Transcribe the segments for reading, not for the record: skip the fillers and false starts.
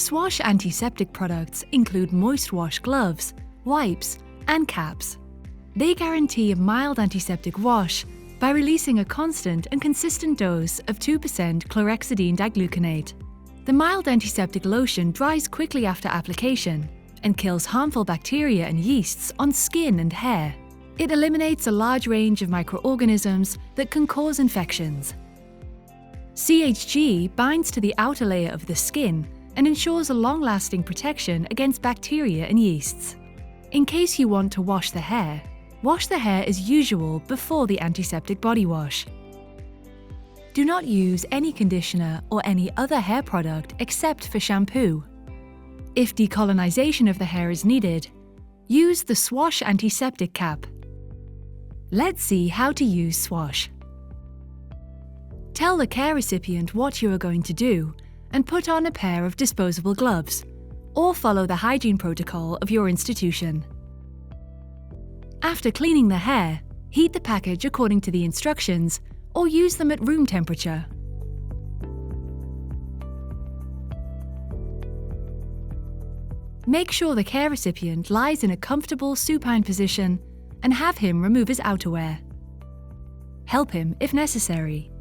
Swash antiseptic products include moist wash gloves, wipes, and caps. They guarantee a mild antiseptic wash by releasing a constant and consistent dose of 2% chlorhexidine digluconate. The mild antiseptic lotion dries quickly after application and kills harmful bacteria and yeasts on skin and hair. It eliminates a large range of microorganisms that can cause infections. CHG binds to the outer layer of the skin and ensures a long-lasting protection against bacteria and yeasts. In case you want to wash the hair as usual before the antiseptic body wash. Do not use any conditioner or any other hair product except for shampoo. If decolonization of the hair is needed, use the Swash Antiseptic Cap. Let's see how to use Swash. Tell the care recipient what you are going to do and put on a pair of disposable gloves, or follow the hygiene protocol of your institution. After cleaning the hair, heat the package according to the instructions or use them at room temperature. Make sure the care recipient lies in a comfortable supine position and have him remove his outerwear. Help him if necessary.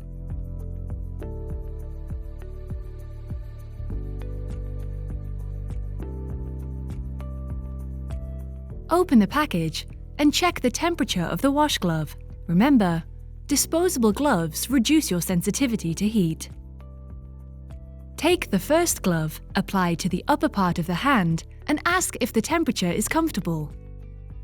Open the package and check the temperature of the wash glove. Remember, disposable gloves reduce your sensitivity to heat. Take the first glove, apply to the upper part of the hand, and ask if the temperature is comfortable.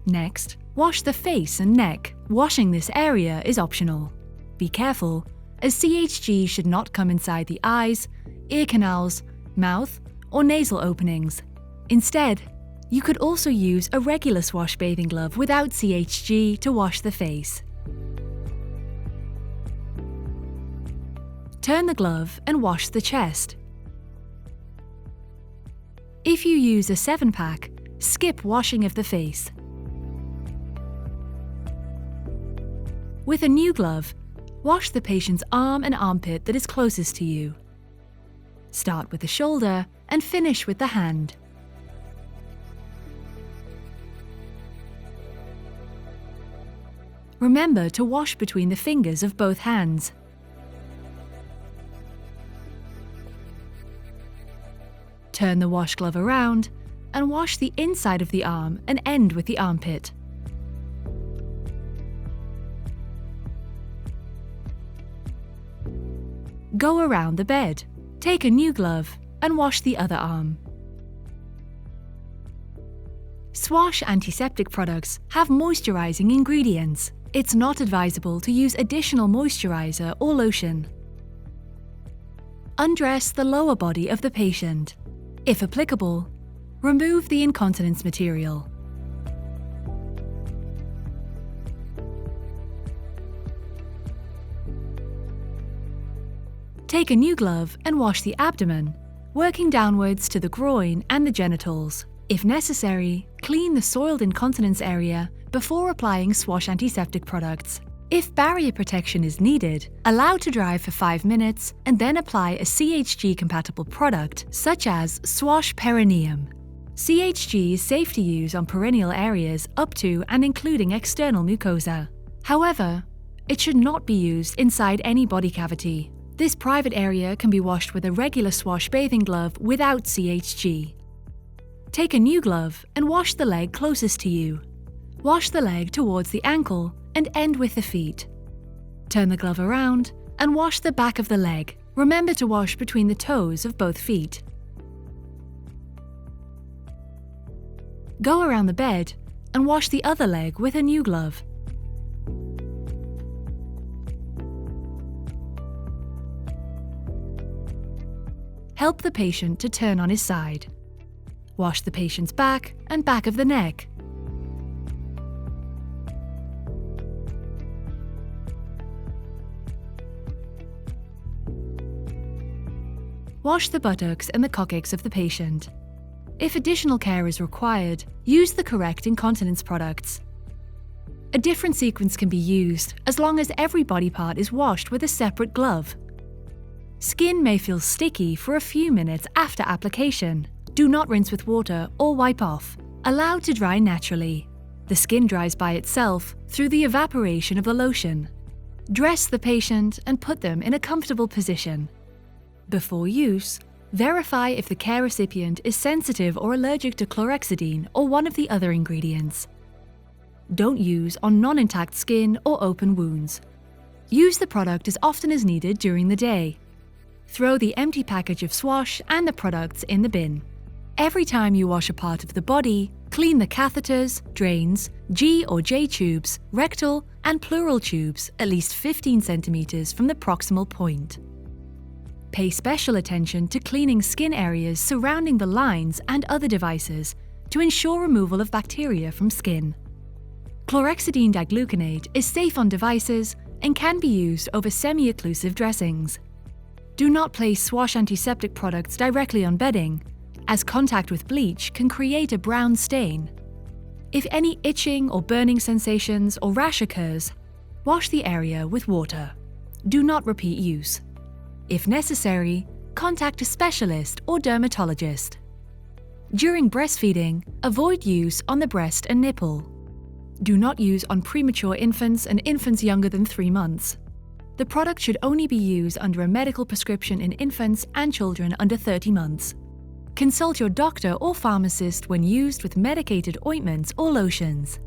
Next, wash the face and neck. Washing this area is optional. Be careful, as CHG should not come inside the eyes, ear canals, mouth, or nasal openings. Instead, you could also use a regular Swash bathing glove without CHG to wash the face. Turn the glove and wash the chest. If you use a 7-pack, skip washing of the face. With a new glove, wash the patient's arm and armpit that is closest to you. Start with the shoulder and finish with the hand. Remember to wash between the fingers of both hands. Turn the wash glove around and wash the inside of the arm and end with the armpit. Go around the bed. Take a new glove and wash the other arm. Swash antiseptic products have moisturizing ingredients. It's not advisable to use additional moisturizer or lotion. Undress the lower body of the patient. If applicable, remove the incontinence material. Take a new glove and wash the abdomen, working downwards to the groin and the genitals. If necessary, clean the soiled incontinence area before applying Swash antiseptic products. If barrier protection is needed, allow to dry for 5 minutes and then apply a CHG-compatible product such as Swash Perineum. CHG is safe to use on perineal areas up to and including external mucosa. However, it should not be used inside any body cavity. This private area can be washed with a regular Swash bathing glove without CHG. Take a new glove and wash the leg closest to you. Wash the leg towards the ankle and end with the feet. Turn the glove around and wash the back of the leg. Remember to wash between the toes of both feet. Go around the bed and wash the other leg with a new glove. Help the patient to turn on his side. Wash the patient's back and back of the neck. Wash the buttocks and the coccyx of the patient. If additional care is required, use the correct incontinence products. A different sequence can be used as long as every body part is washed with a separate glove. Skin may feel sticky for a few minutes after application. Do not rinse with water or wipe off. Allow to dry naturally. The skin dries by itself through the evaporation of the lotion. Dress the patient and put them in a comfortable position. Before use, verify if the care recipient is sensitive or allergic to chlorhexidine or one of the other ingredients. Don't use on non-intact skin or open wounds. Use the product as often as needed during the day. Throw the empty package of Swash and the products in the bin. Every time you wash a part of the body, clean the catheters, drains, G or J tubes, rectal and pleural tubes at least 15 centimeters from the proximal point. Pay special attention to cleaning skin areas surrounding the lines and other devices to ensure removal of bacteria from skin. Chlorhexidine digluconate is safe on devices and can be used over semi-occlusive dressings. Do not place Swash antiseptic products directly on bedding, as contact with bleach can create a brown stain. If any itching or burning sensations or rash occurs, wash the area with water. Do not repeat use. If necessary, contact a specialist or dermatologist. During breastfeeding, avoid use on the breast and nipple. Do not use on premature infants and infants younger than 3 months. The product should only be used under a medical prescription in infants and children under 30 months. Consult your doctor or pharmacist when used with medicated ointments or lotions.